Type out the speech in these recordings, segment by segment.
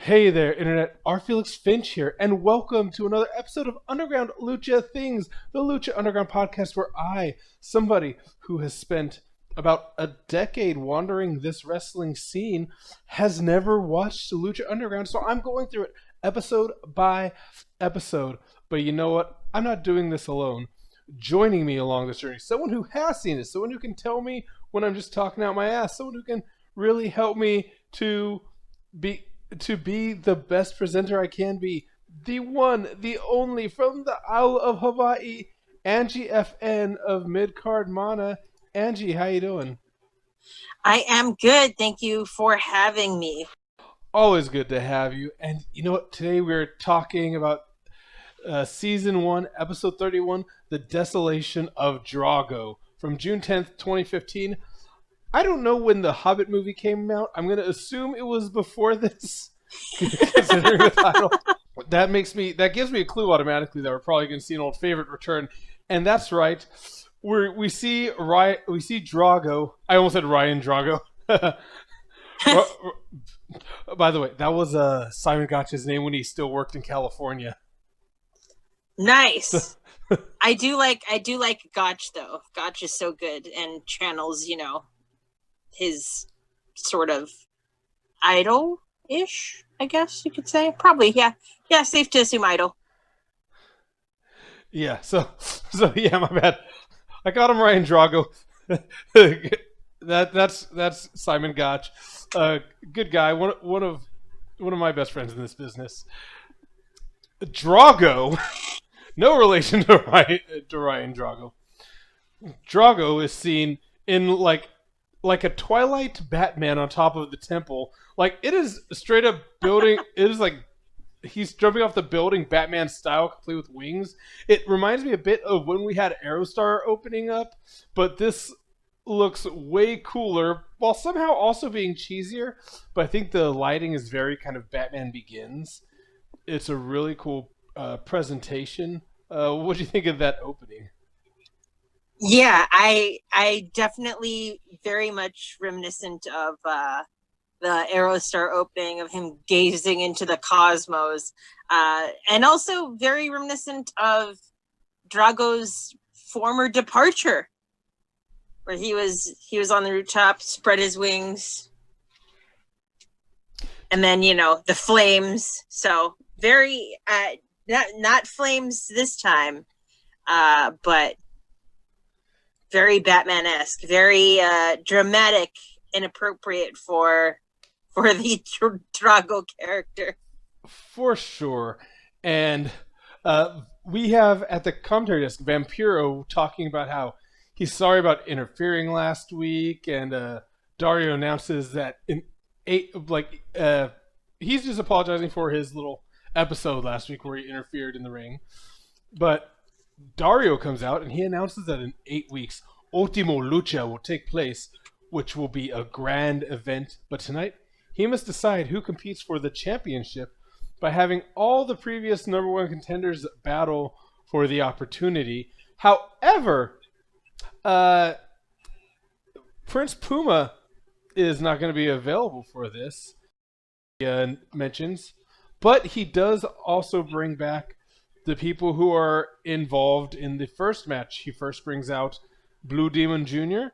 Hey there, Internet. Felix Finch here, and welcome to another episode of Underground Lucha Things, the Lucha Underground podcast where somebody who has spent about a decade wandering this wrestling scene, has never watched Lucha Underground, so I'm going through it episode by episode. But you know what? I'm not doing this alone. Joining me along this journey, someone who has seen it, someone who can tell me when I'm just talking out my ass, someone who can really help me be to be the best presenter I can be. The one, the only, from the Isle of Hawaii, Angie FN of Midcard Mana. Angie, how you doing? I am good. Thank you for having me. Always good to have you. And you know what? Today we're talking about Season 1, Episode 31, The Desolation of Drago, from June 10th, 2015. I don't know when the Hobbit movie came out. I'm going to assume it was before this, considering the title. That gives me a clue automatically that we're probably going to see an old favorite return, and that's right. We see Drago. I almost said Ryan Drago. By the way, that was Simon Gotch's name when he still worked in California. Nice. I do like Gotch though. Gotch is so good and channels, his sort of idol-ish, I guess you could say. Probably, yeah. Yeah, safe to assume idol. Yeah, so yeah, my bad. I got him Ryan Drago. That's Simon Gotch. Good guy. One of my best friends in this business. Drago, no relation to Ryan Drago. Drago is seen in like a Twilight Batman on top of the temple. Like, it is straight up building. It is like he's jumping off the building Batman style, complete with wings. It reminds me a bit of when we had Aerostar opening up, but this looks way cooler while somehow also being cheesier. But I think the lighting is very kind of Batman Begins. It's a really cool presentation. What do you think of that opening? Yeah, I definitely very much reminiscent of the Aerostar opening of him gazing into the cosmos, and also very reminiscent of Drago's former departure, where he was on the rooftop, spread his wings, and then the flames. So very not flames this time, but very Batman-esque, very dramatic and appropriate for the Drago character. For sure. And we have at the commentary desk Vampiro talking about how he's sorry about interfering last week, and Daario announces that he's just apologizing for his little episode last week where he interfered in the ring. But Daario comes out and he announces that in 8 weeks, Ultimo Lucha will take place, which will be a grand event. But tonight, he must decide who competes for the championship by having all the previous number one contenders battle for the opportunity. However, Prince Puma is not going to be available for this, he mentions. But he does also bring back the people who are involved in the first match. He first brings out Blue Demon Jr.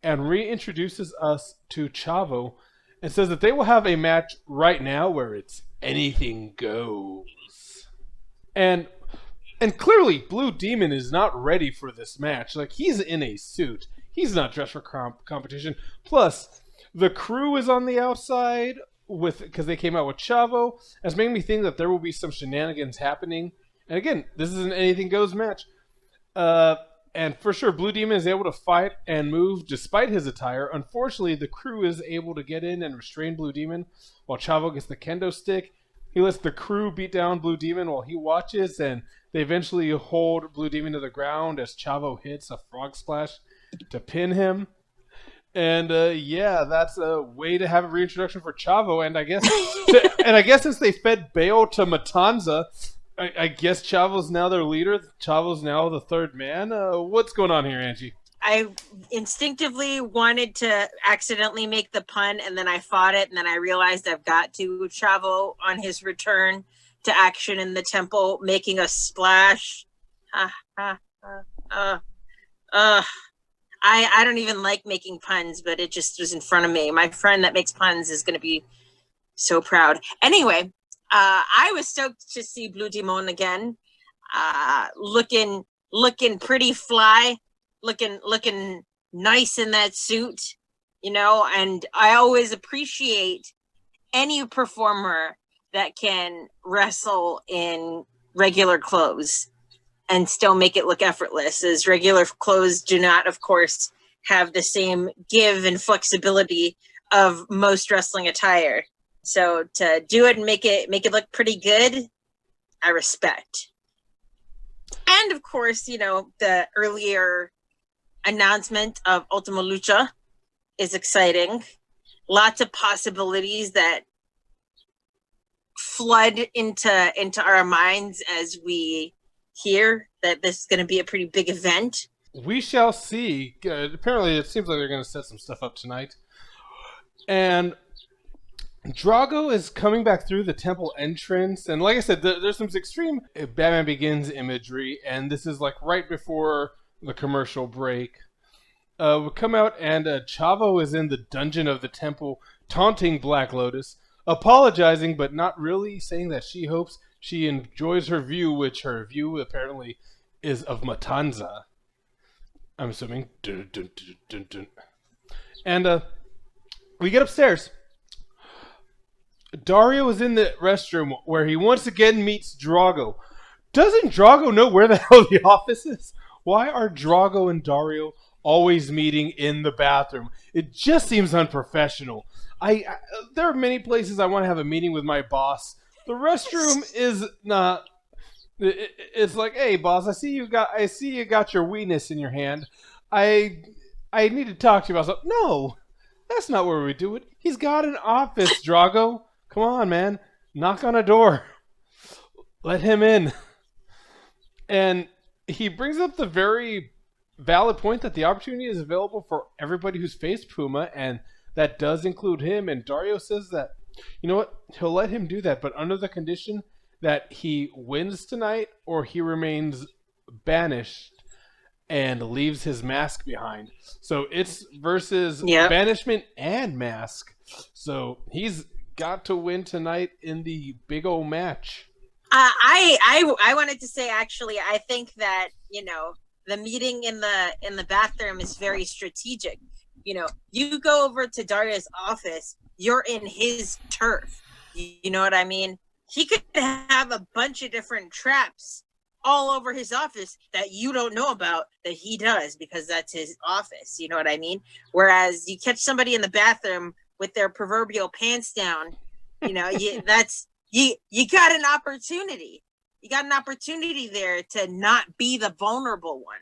and reintroduces us to Chavo and says that they will have a match right now where it's anything goes. And clearly Blue Demon is not ready for this match. Like, he's in a suit. He's not dressed for competition. Plus, the crew is on the outside because they came out with Chavo. It's made me think that there will be some shenanigans happening. And again, this is an anything goes match. And for sure, Blue Demon is able to fight and move despite his attire. Unfortunately, the crew is able to get in and restrain Blue Demon while Chavo gets the kendo stick. He lets the crew beat down Blue Demon while he watches, and they eventually hold Blue Demon to the ground as Chavo hits a frog splash to pin him. And that's a way to have a reintroduction for Chavo. And I guess since they fed bail to Matanza, I guess Chavo's now their leader. Chavo's now the third man. What's going on here, Angie? I instinctively wanted to accidentally make the pun, and then I fought it, and then I realized I've got to. Chavo on his return to action in the temple, making a splash. I don't even like making puns, but it just was in front of me. My friend that makes puns is going to be so proud. Anyway, I was stoked to see Blue Demon again, looking pretty fly, looking nice in that suit, you know. And I always appreciate any performer that can wrestle in regular clothes and still make it look effortless, as regular clothes do not, of course, have the same give and flexibility of most wrestling attire. So to do it and make it look pretty good, I respect. And of course, you know, the earlier announcement of Ultima Lucha is exciting. Lots of possibilities that flood into our minds as we hear that this is going to be a pretty big event. We shall see. Apparently, it seems like they're going to set some stuff up tonight. And Drago is coming back through the temple entrance. And like I said, there's some extreme Batman Begins imagery. And this is like right before the commercial break. We come out and Chavo is in the dungeon of the temple taunting Black Lotus, apologizing but not really, saying that she hopes she enjoys her view, which her view apparently is of Matanza. I'm assuming. Dun, dun, dun, dun, dun. And we get upstairs. Daario is in the restroom where he once again meets Drago. Doesn't Drago know where the hell the office is? Why are Drago and Daario always meeting in the bathroom? It just seems unprofessional. There are many places I want to have a meeting with my boss. The restroom is not. It's like, hey, boss, I see you got your weenus in your hand. I need to talk to you about something. No, that's not where we do it. He's got an office, Drago. Come on, man. Knock on a door. Let him in. And he brings up the very valid point that the opportunity is available for everybody who's faced Puma, and that does include him. And Daario says that, you know what, he'll let him do that, but under the condition that he wins tonight or he remains banished and leaves his mask behind. So it's versus banishment and mask. So he's got to win tonight in the big old match. I wanted to say, actually, I think that, you know, the meeting in the bathroom is very strategic. You know, you go over to Daario's office, you're in his turf. You know what I mean? He could have a bunch of different traps all over his office that you don't know about, that he does, because that's his office. You know what I mean? Whereas you catch somebody in the bathroom with their proverbial pants down, you know, you got an opportunity. You got an opportunity there to not be the vulnerable one.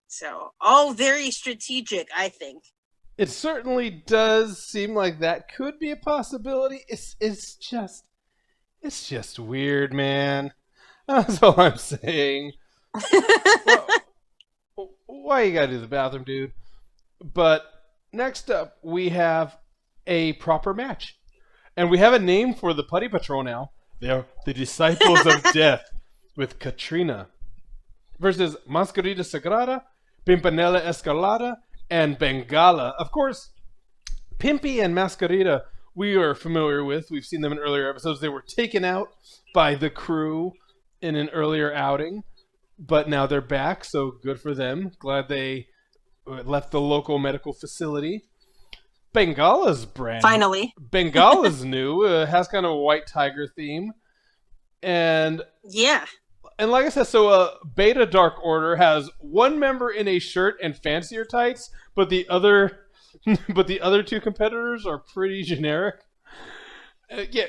So, all very strategic, I think. It certainly does seem like that could be a possibility. It's just weird, man. That's all I'm saying. Well, why you gotta do the bathroom, dude? But next up, we have a proper match. And we have a name for the Putty Patrol now. They're the Disciples of Death with Katrina versus Mascarita Sagrada, Pimpinella Escarlata, and Bengala. Of course, Pimpy and Mascarita we are familiar with. We've seen them in earlier episodes. They were taken out by the crew in an earlier outing, but now they're back, so good for them. Glad they left the local medical facility. Bengala's brand. Finally. Bengala's new. Has kind of a white tiger theme. And yeah. And like I said, so Beta Dark Order has one member in a shirt and fancier tights, but the other two competitors are pretty generic. Yeah,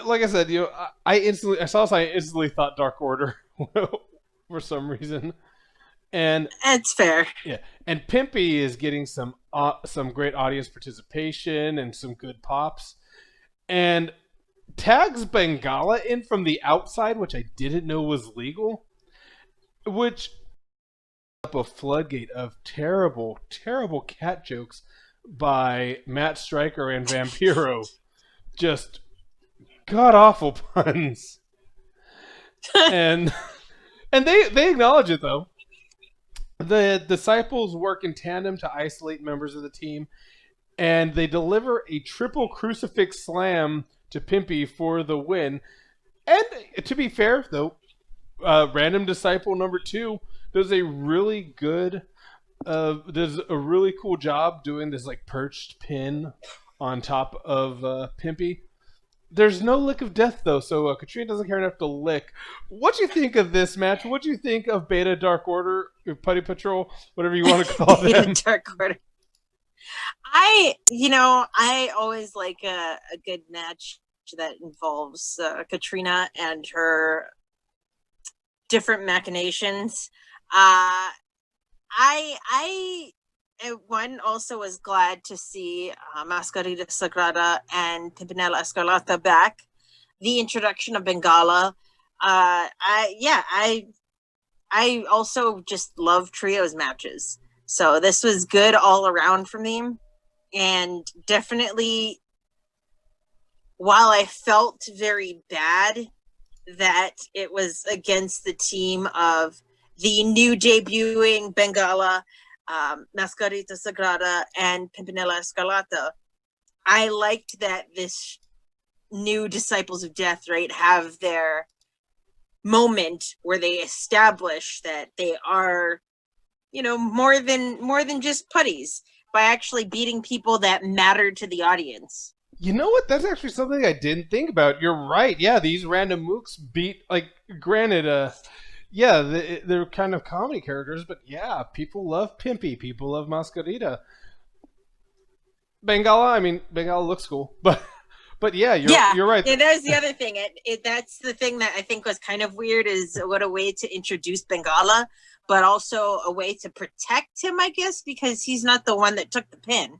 like I said, you know, I saw this, I instantly thought Dark Order for some reason. And it's fair. Yeah, and Pimpy is getting some great audience participation and some good pops, and tags Bengala in from the outside, which I didn't know was legal. Which up a floodgate of terrible, terrible cat jokes by Matt Stryker and Vampiro. Just god awful puns. and they acknowledge it though. The disciples work in tandem to isolate members of the team, and they deliver a triple crucifix slam to Pimpy for the win. And to be fair, though, random disciple number 2 does a really cool job doing this like perched pin on top of Pimpy. There's no lick of death though, so Katrina doesn't care enough to lick. What do you think of this match? What do you think of Beta Dark Order, or Putty Patrol, whatever you want to call them? Beta Dark Order. I always like a good match that involves Katrina and her different machinations. One also was glad to see Mascarita, Sagrada, and Pimpinella Escarlata back. The introduction of Bengala. I also just love trios matches. So this was good all around for me. And definitely, while I felt very bad that it was against the team of the new debuting Bengala, Mascarita, Sagrada, and Pimpinella Escarlata, I liked that this new Disciples of Death, right, have their moment where they establish that they are, more than just putties by actually beating people that matter to the audience. You know what? That's actually something I didn't think about. You're right. Yeah, these random mooks beat, granted, they're kind of comedy characters, but yeah, people love Pimpy. People love Mascarita. Bengala looks cool, but yeah, you're right. Yeah, that's the other thing. That's the thing that I think was kind of weird, is what a way to introduce Bengala, but also a way to protect him, I guess, because he's not the one that took the pin.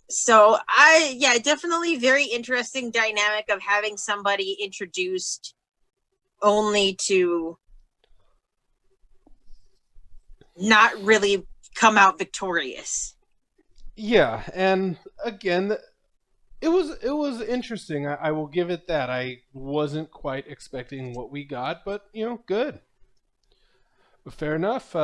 So definitely very interesting dynamic of having somebody introduced only to not really come out victorious. Yeah, and again, it was interesting. I will give it that. I wasn't quite expecting what we got, but good. Fair enough.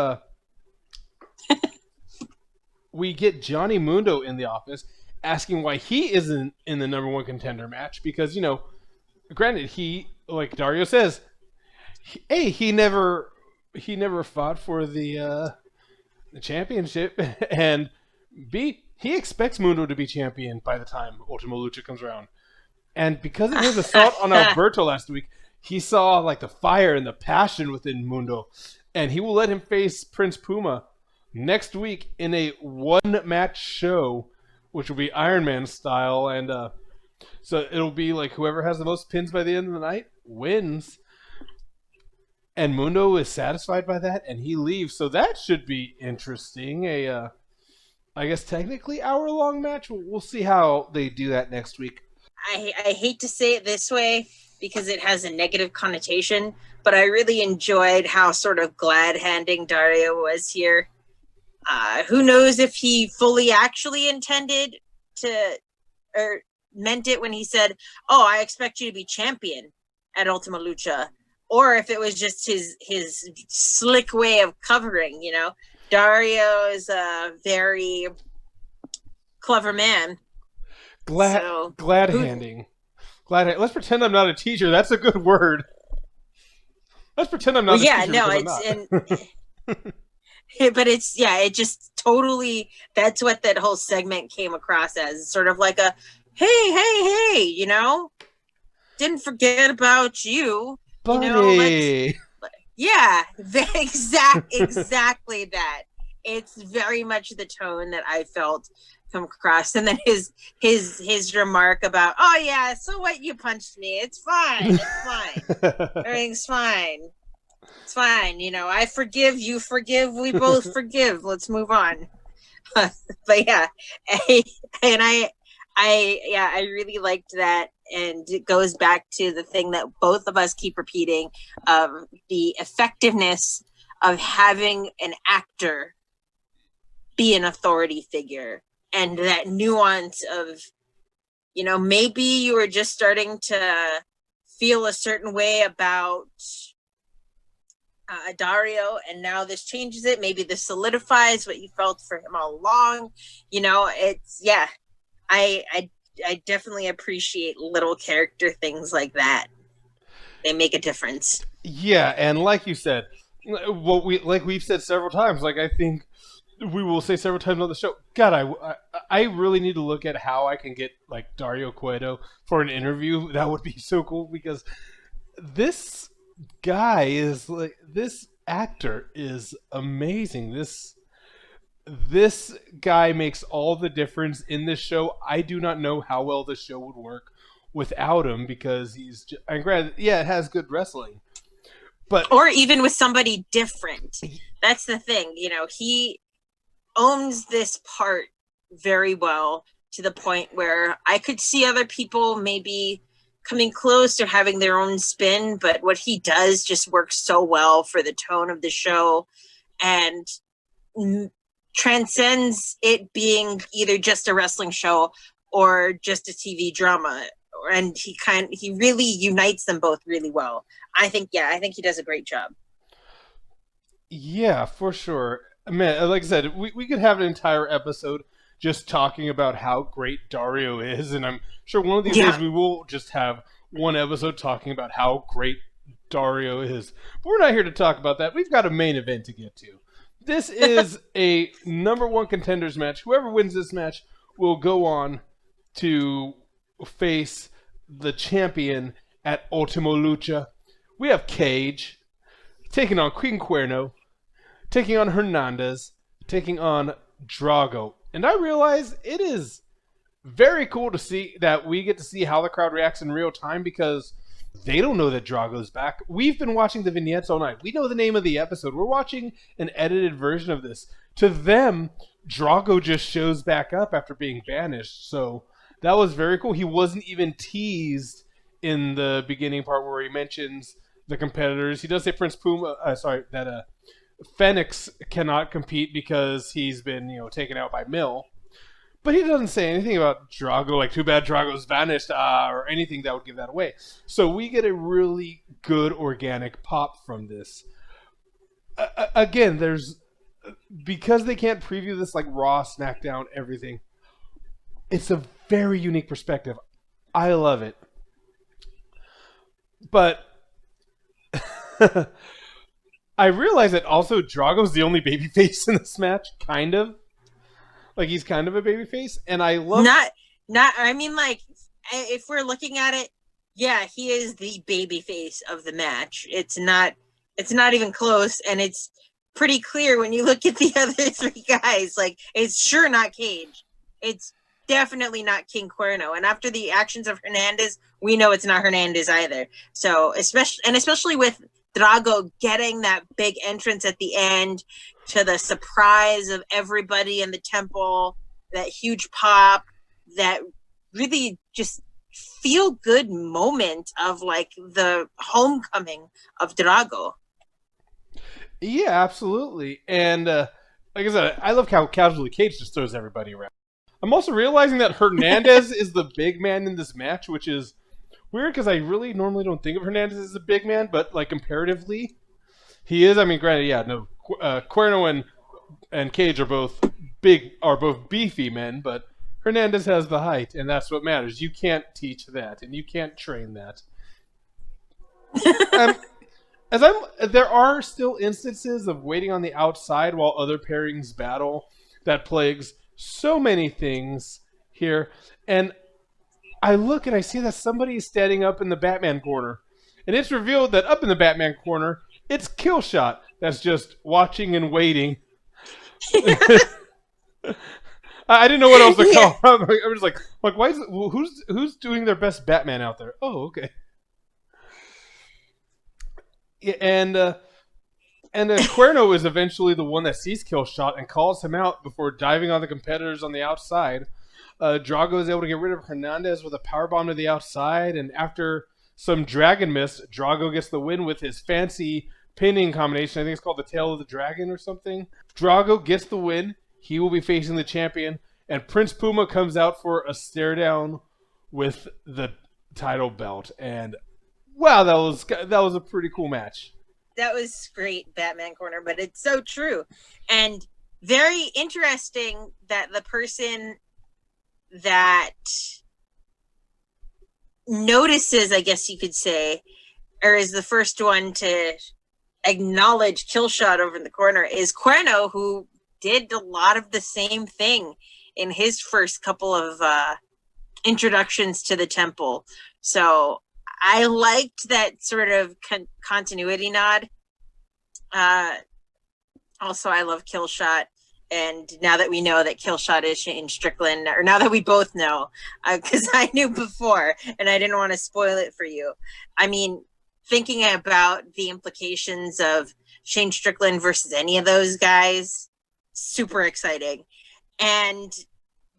We get Johnny Mundo in the office asking why he isn't in the number 1 contender match, because granted, he, like Daario says, he never fought for the championship, and B, he expects Mundo to be champion by the time Ultimo Lucha comes around. And because of his assault on Alberto last week, he saw the fire and the passion within Mundo, and he will let him face Prince Puma next week in a 1-match show, which will be Iron Man style, and so it'll be whoever has the most pins by the end of the night wins. And Mundo is satisfied by that, and he leaves. So that should be interesting. I guess technically hour-long match. We'll see how they do that next week. I hate to say it this way because it has a negative connotation, but I really enjoyed how sort of glad-handing Daario was here. Who knows if he fully actually intended to, or meant it when he said, "Oh, I expect you to be champion at Ultima Lucha," or if it was just his slick way of covering. Daario is a very clever man. Glad-handing. Let's pretend I'm not a teacher. That's a good word. Let's pretend I'm not a teacher. But it just totally, that's what that whole segment came across as, sort of like a, hey, didn't forget about you. Buddy. Exactly that. It's very much the tone that I felt come across. And then his remark about, "Oh yeah, so what, you punched me. It's fine. Everything's fine. It's fine. I forgive, you forgive, we both forgive. Let's move on." But yeah, I really liked that, and it goes back to the thing that both of us keep repeating of the effectiveness of having an actor be an authority figure, and that nuance of, you know, maybe you were just starting to feel a certain way about Daario, and now this changes it. Maybe this solidifies what you felt for him all along. You know, it's, yeah, I definitely appreciate little character things like that. They make a difference. Yeah, and like you said, we've said several times, like I think we will say several times on the show. God, I really need to look at how I can get like Daario Cueto for an interview. That would be so cool, because this guy is like, this actor is amazing. This guy makes all the difference in this show. I do not know how well this show would work without him, because he's just, and granted, yeah, it has good wrestling, but or even with somebody different. That's the thing, you know, he owns this part very well, to the point where I could see other people maybe coming close or having their own spin, but what he does just works so well for the tone of the show, and transcends it being either just a wrestling show or just a TV drama. And he really unites them both really well. I think he does a great job. yeah, for sure. Man, like I said, we could have an entire episode just talking about how great Daario is, and I'm sure one of these days we will just have one episode talking about how great Daario is. But we're not here to talk about that. We've got a main event to get to. This is a number one contenders match. Whoever wins this match will go on to face the champion at Ultimo Lucha. We have Cage taking on Queen Cuerno, taking on Hernandez, taking on Drago. And I realize it is very cool to see that we get to see how the crowd reacts in real time, because they don't know that Drago's back. We've been watching the vignettes all night. We know the name of the episode. We're watching an edited version of this. To them, Drago just shows back up after being banished. So that was very cool. He wasn't even teased in the beginning part where he mentions the competitors. He does say Prince Puma, that Felix cannot compete because he's been, taken out by Mill. But he doesn't say anything about Drago, like, too bad Drago's vanished, or anything that would give that away. So we get a really good organic pop from this. Again, because they can't preview this like Raw, SmackDown, everything, it's a very unique perspective. I love it. But I realize that also Drago's the only babyface in this match, kind of. Like, he's kind of a babyface, and I love... I mean, like, if we're looking at it, yeah, he is the babyface of the match. It's not even close, and it's pretty clear when you look at the other three guys. Like, it's sure not Cage. It's definitely not King Cuerno. And after the actions of Hernandez, we know it's not Hernandez either. So, especially with Drago getting that big entrance at the end, to the surprise of everybody in the temple, that huge pop, that really just feel good moment of like the homecoming of Drago. Yeah, absolutely. And like I said, I love how casually Cage just throws everybody around. I'm also realizing that Hernandez is the big man in this match, which is weird because I really normally don't think of Hernandez as a big man, but like comparatively, he is. I mean, granted, yeah, no, Cuerno and Cage are both beefy men, but Hernandez has the height, and that's what matters. You can't teach that, and you can't train that. There are still instances of waiting on the outside while other pairings battle that plagues so many things here, and I look and I see that somebody is standing up in the Batman corner, and it's revealed that up in the Batman corner, it's Killshot that's just watching and waiting. I didn't know what else to call. I was like, why is it, who's doing their best Batman out there? Oh, okay. Yeah, and Cuerno is eventually the one that sees Killshot and calls him out before diving on the competitors on the outside. Drago is able to get rid of Hernandez with a powerbomb to the outside, and after some dragon mist, Drago gets the win with his fancy pinning combination. I think it's called the Tail of the Dragon or something. Drago gets the win. He will be facing the champion. And Prince Puma comes out for a stare down with the title belt. And wow, that was a pretty cool match. That was great, Batman Corner, but it's so true. And very interesting that the person that notices, I guess you could say, or is the first one to acknowledge Killshot over in the corner is Cuerno, who did a lot of the same thing in his first couple of introductions to the temple. So I liked that sort of continuity nod. Also, I love Killshot. And now that we know that Killshot is Shane Strickland, or now that we both know, because I knew before and I didn't want to spoil it for you. I mean, thinking about the implications of Shane Strickland versus any of those guys, super exciting. And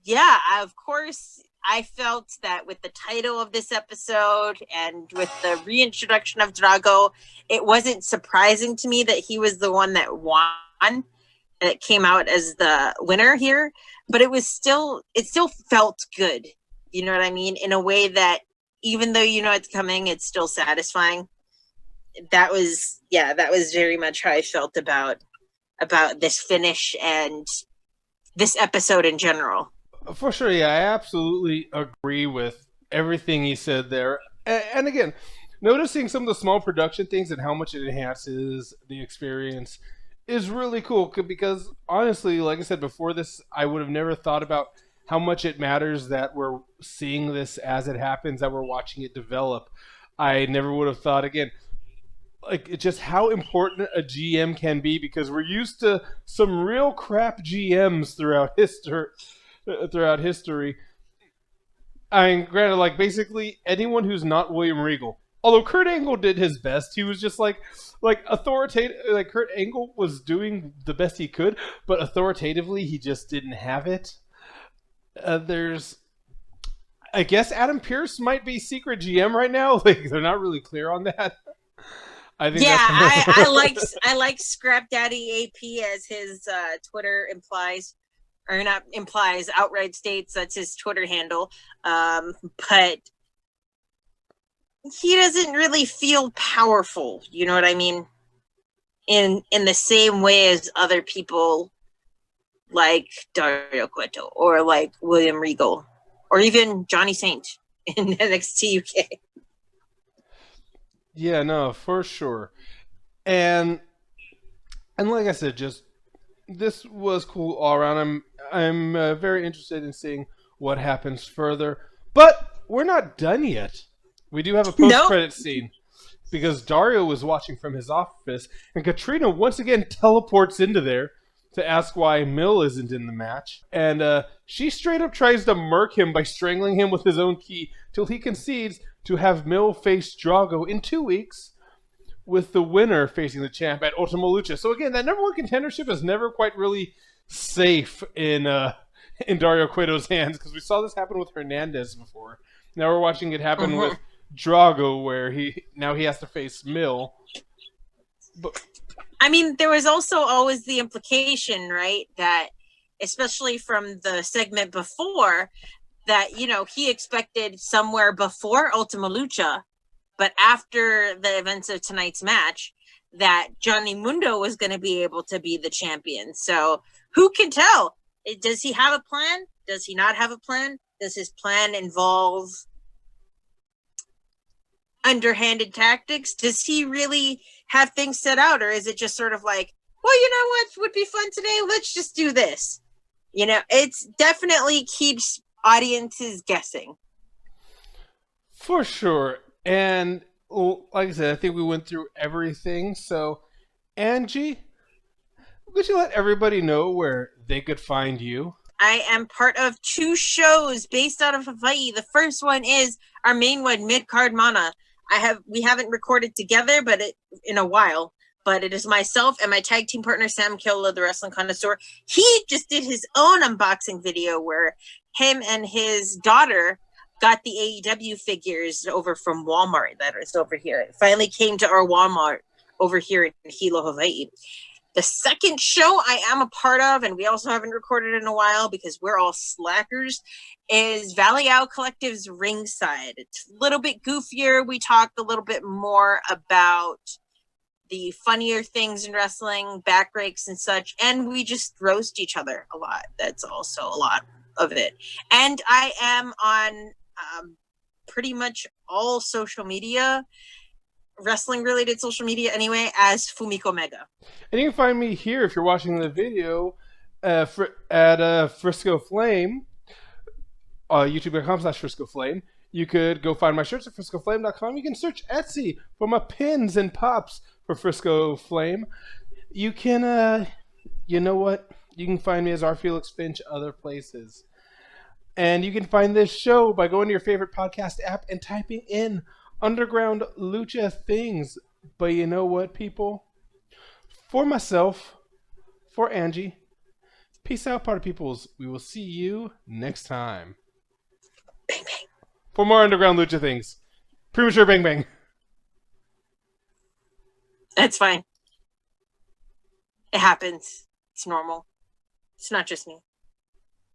yeah, of course, I felt that with the title of this episode and with the reintroduction of Drago, it wasn't surprising to me that he was the one that won. It came out as the winner here, but it still felt good. You know what I mean? In a way that even though you know it's coming, it's still satisfying. That was very much how I felt about this finish and this episode in general. For sure, yeah, I absolutely agree with everything he said there. And again, noticing some of the small production things and how much it enhances the experience is really cool, because honestly, like I said before this, I would have never thought about how much it matters that we're seeing this as it happens, that we're watching it develop. I never would have thought, again, like just how important a GM can be, because we're used to some real crap GMs throughout history. I mean, granted, like basically anyone who's not William Regal. Although Kurt Angle did his best, he was just like authoritative. Like Kurt Angle was doing the best he could, but authoritatively, he just didn't have it. There's, I guess, Adam Pearce might be secret GM right now. Like they're not really clear on that. I think. Yeah, I like Scrap Daddy AP as his Twitter implies, or not implies, outright states that's his Twitter handle. But he doesn't really feel powerful, you know what I mean? In the same way as other people like Daario Cueto or like William Regal or even Johnny Saint in NXT UK. Yeah, no, for sure. And like I said, just this was cool all around. I'm very interested in seeing what happens further. But we're not done yet. We do have a post-credit scene, because Daario was watching from his office, and Katrina once again teleports into there to ask why Mill isn't in the match. And she straight up tries to murk him by strangling him with his own key till he concedes to have Mill face Drago in 2 weeks, with the winner facing the champ at Ultima Lucha. So again, that number one contendership is never quite really safe in Daario Cueto's hands, because we saw this happen with Hernandez before. Now we're watching it happen with Drago, where he has to face Mill. But I mean, there was also always the implication, right, that especially from the segment before, that, you know, he expected somewhere before Ultima Lucha, but after the events of tonight's match, that Johnny Mundo was going to be able to be the champion. So who can tell? Does he have a plan? Does he not have a plan? Does his plan involve underhanded tactics? Does he really have things set out, or is it just sort of like, well, you know what would be fun today? Let's just do this. You know, it's definitely keeps audiences guessing. for sure. And like I said, I think we went through everything. So, Angie, would you let everybody know where they could find you? I am part of 2 shows based out of Hawaii. The first one is our main one, Mid-Card Mana. We haven't recorded together, but in a while. But it is myself and my tag team partner, Sam Killa, the Wrestling Connoisseur. He just did his own unboxing video where him and his daughter got the AEW figures over from Walmart that is over here. It finally came to our Walmart over here in Hilo, Hawaii. The second show I am a part of, and we also haven't recorded in a while because we're all slackers, is Valley Out Collective's Ringside. It's a little bit goofier. We talk a little bit more about the funnier things in wrestling, back breaks and such, and we just roast each other a lot. That's also a lot of it. And I am on pretty much all social media, wrestling related social media anyway, as Fumiko Mega. And you can find me here if you're watching the video at Frisco Flame, youtube.com/Frisco Flame. You could go find my shirts at friscoflame.com. You can search Etsy for my pins and pops for Frisco Flame. You can, you know what? You can find me as R. Felix Finch other places. And you can find this show by going to your favorite podcast app and typing in Underground Lucha Things. But you know what, people? For myself, for Angie, peace out, party peoples. We will see you next time. Bang, bang. For more Underground Lucha Things. Premature bang bang. That's fine. It happens. It's normal. It's not just me.